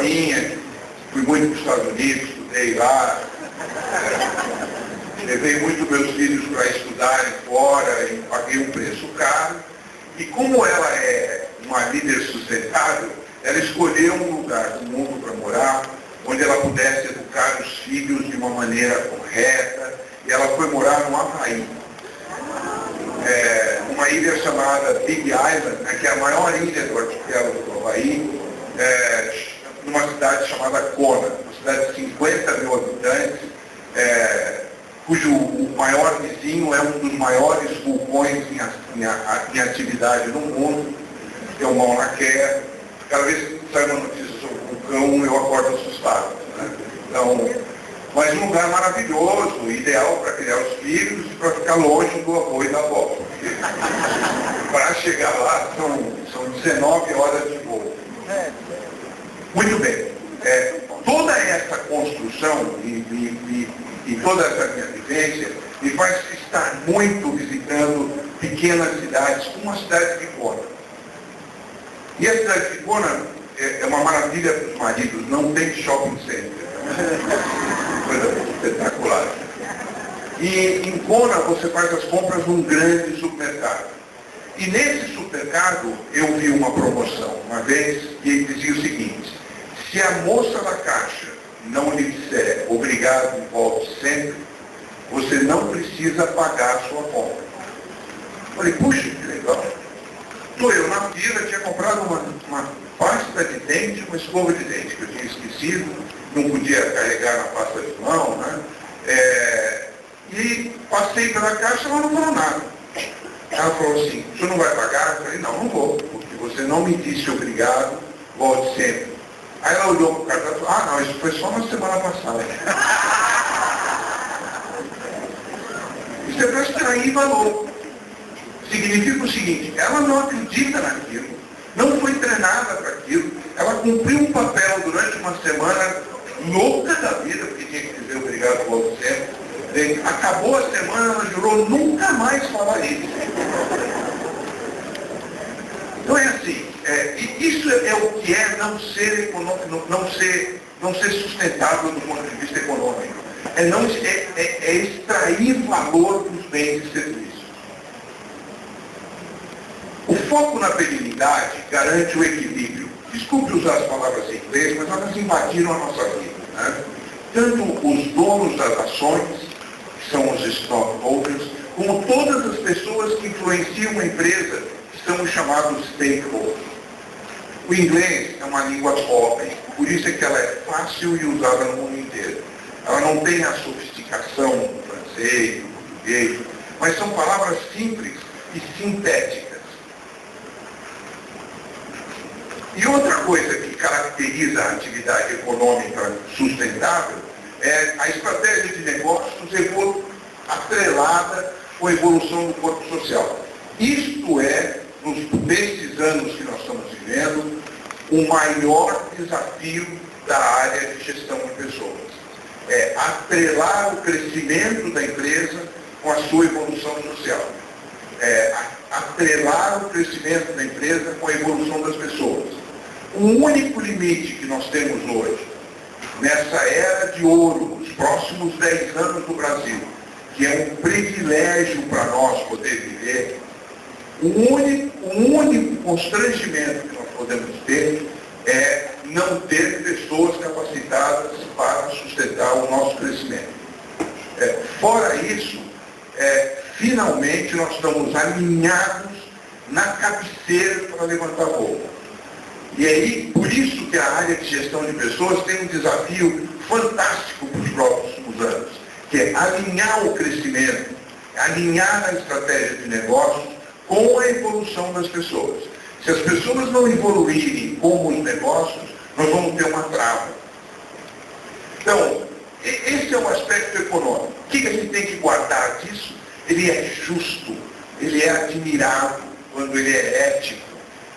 minha, fui muito para os Estados Unidos, estudei lá, levei muito meus filhos para estudarem fora e paguei um preço caro. E como ela é uma líder sustentável, ela escolheu um lugar do mundo para morar, onde ela pudesse educar os filhos de uma maneira correta, e ela foi morar no Havaí. Uma ilha chamada Big Island, que é a maior ilha do arquipélago do Havaí, numa cidade chamada Kona, uma cidade de 50 mil habitantes, cujo o maior vizinho é um dos maiores vulcões em atividade no mundo, que é o Mauna Kea. Cada vez que sai uma notícia sobre o vulcão, eu acordo assustado. Né? Então, mas um lugar maravilhoso, ideal para criar os filhos e para ficar longe do avô e da avó. Para chegar lá, são 19 horas de voo. Muito bem. Toda essa construção e toda essa minha vivência me faz estar muito visitando pequenas cidades, como a cidade de Kona. E a cidade de Kona é uma maravilha para os maridos, não tem shopping center. Coisa espetacular. E em Kona você faz as compras num grande supermercado. E nesse supermercado eu vi uma promoção uma vez que dizia o seguinte: se a moça da caixa não lhe disser obrigado e volte sempre, você não precisa pagar a sua compra. Falei, puxa, que legal. Estou eu na fila, tinha comprado uma pasta de dente, uma escova de dente, que eu tinha esquecido, não podia carregar na pasta de mão, né? E passei pela caixa, ela não falou nada. Ela falou assim, o senhor não vai pagar? Eu falei, não vou, porque você não me disse obrigado, volte sempre. Aí ela olhou para o cartão e falou, não, isso foi só na semana passada. Isso é para extrair valor. Significa o seguinte, ela não acredita naquilo, não foi treinada para aquilo, ela cumpriu um papel durante uma semana louca da vida, porque tinha que dizer obrigado volte sempre. Acabou a semana, ela jurou nunca mais falar isso. Então é assim, isso é o que é não ser econômico, não ser sustentável do ponto de vista econômico. É extrair valor dos bens e serviços. O foco na benignidade garante o equilíbrio. Desculpe usar as palavras em inglês, mas elas invadiram a nossa vida. Né? Tanto os donos das ações, que são os stockholders, como todas as pessoas que influenciam a empresa, que são os chamados stakeholders. O inglês é uma língua pobre, por isso é que ela é fácil e usada no mundo inteiro. Ela não tem a sofisticação do francês, do português, mas são palavras simples e sintéticas. E outra coisa que caracteriza a atividade econômica sustentável é a estratégia de negócios atrelada com a evolução do corpo social. Isto é, nesses anos que nós estamos vivendo, o maior desafio da área de gestão de pessoas. É atrelar o crescimento da empresa com a sua evolução social. Atrelar o crescimento da empresa com a evolução das pessoas. O único limite que nós temos hoje, nessa era de ouro, nos próximos 10 anos do Brasil, que é um privilégio para nós poder viver, o único constrangimento que nós podemos ter é não ter pessoas capacitadas para sustentar o nosso crescimento. Fora isso, finalmente nós estamos alinhados na cabeceira para levantar voo. E aí, por isso que a área de gestão de pessoas tem um desafio fantástico para os próximos anos, que é alinhar o crescimento, alinhar a estratégia de negócios com a evolução das pessoas. Se as pessoas não evoluírem como os negócios, nós vamos ter uma trava. Então, esse é o aspecto econômico. O que a gente tem que guardar disso? Ele é justo, ele é admirável quando ele é ético,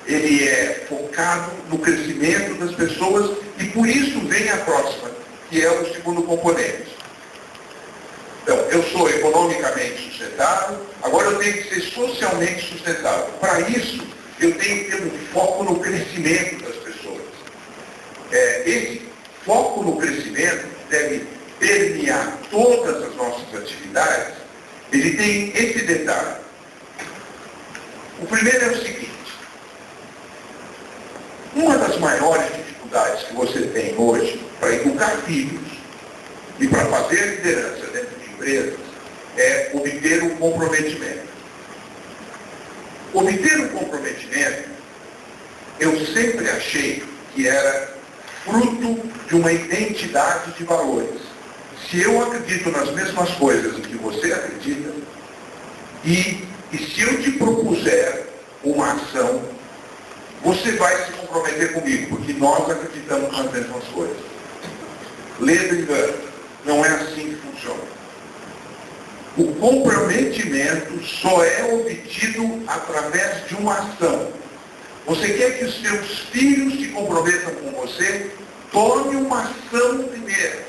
ele é focado no crescimento das pessoas e por isso vem a próxima, que é o segundo componente. Então, eu sou economicamente sustentável, agora eu tenho que ser socialmente sustentável. Para isso, eu tenho que ter um foco no crescimento das pessoas. esse foco no crescimento deve permear todas as nossas atividades. Ele tem esse detalhe. O primeiro é o seguinte: uma das maiores dificuldades que você tem hoje para educar filhos e para fazer liderança dentro de empresas é obter um comprometimento. Obter um comprometimento, eu sempre achei que era fruto de uma identidade de valores. Se eu acredito nas mesmas coisas em que você acredita, e se eu te propuser uma ação, você vai se comprometer comigo, porque nós acreditamos nas mesmas coisas. Lembre-se, não é assim que funciona. O comprometimento só é obtido através de uma ação. Você quer que os seus filhos se comprometam com você? Tome uma ação primeiro.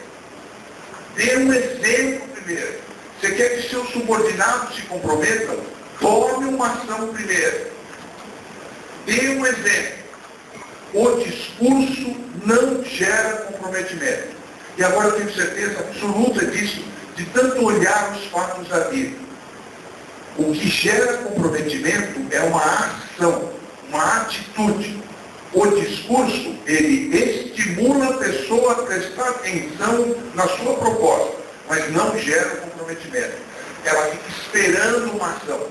Dê um exemplo primeiro. Você quer que seus subordinados se comprometam? Tome uma ação primeiro. Dê um exemplo. O discurso não gera comprometimento. E agora eu tenho certeza absoluta disso, de tanto olhar os fatos da vida. O que gera comprometimento é uma ação, uma atitude. O discurso, ele estimula a pessoa a prestar atenção na sua proposta, mas não gera comprometimento. Ela fica esperando uma ação.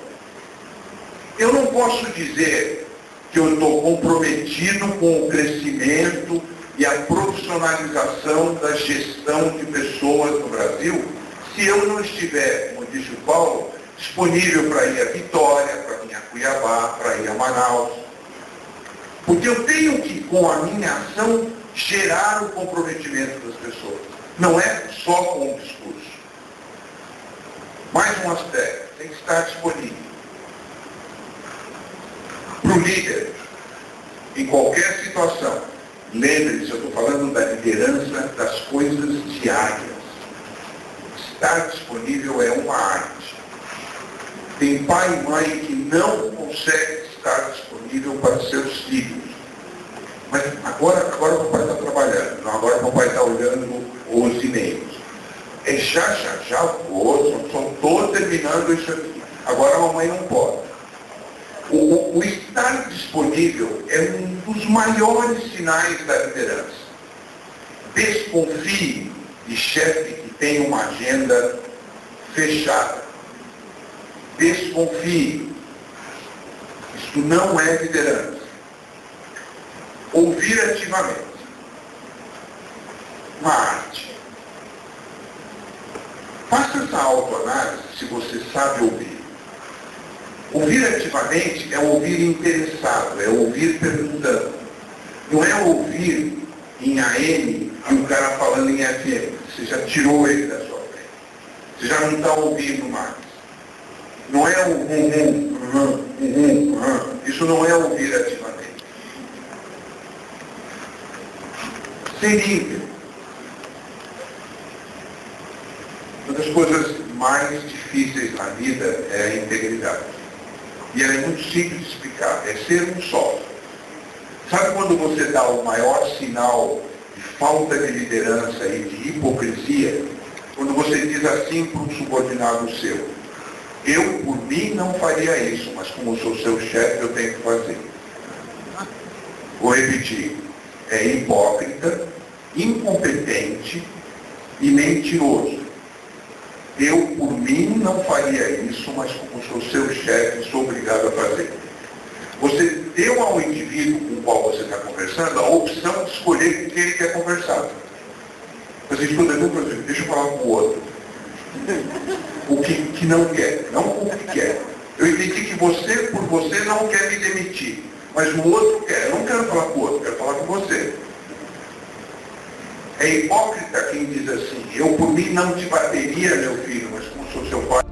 Eu não posso dizer que eu estou comprometido com o crescimento e a profissionalização da gestão de pessoas no Brasil se eu não estiver, como disse o Paulo, disponível para ir a Vitória, para ir a Cuiabá, para ir a Manaus. Porque eu tenho que, com a minha ação, gerar o comprometimento das pessoas. Não é só com o discurso. Mais um aspecto, tem que estar disponível. Para o líder, em qualquer situação, lembre-se, eu estou falando da liderança das coisas diárias. Estar disponível é uma arte. Tem pai e mãe que não conseguem estar disponível para seus filhos. Mas agora o papai está trabalhando, não, agora o papai está olhando os e-mails. É já vou, só estou terminando isso aqui. Agora a mamãe não pode. O estar disponível é um dos maiores sinais da liderança. Desconfie de chefe que tem uma agenda fechada. Desconfie. Isso não é liderança. Ouvir ativamente. Uma arte. Faça essa autoanálise se você sabe ouvir. Ouvir ativamente é ouvir interessado, é ouvir perguntando. Não é ouvir em AM e o cara falando em FM. Você já tirou ele da sua frente. Você já não está ouvindo mais. Não é o Isso não é ouvir ativamente. Ser íntegro. Uma das coisas mais difíceis na vida é a integridade. E ela é muito simples de explicar, é ser um só. Sabe quando você dá o maior sinal de falta de liderança e de hipocrisia? Quando você diz assim para um subordinado seu: eu, por mim, não faria isso, mas como sou seu chefe, eu tenho que fazer. Vou repetir: é hipócrita, incompetente e mentiroso. Eu, por mim, não faria isso, mas como sou seu chefe, sou obrigado a fazer. Você deu ao indivíduo com o qual você está conversando a opção de escolher com quem ele quer conversar. Você escuta, deixa eu falar com o outro. O que não quer, não o que quer. Eu entendi que você, por você, não quer me demitir, mas o outro quer. Eu não quero falar com o outro, quero falar com você. É hipócrita quem diz assim: eu por mim não te bateria, meu filho, mas como sou seu pai,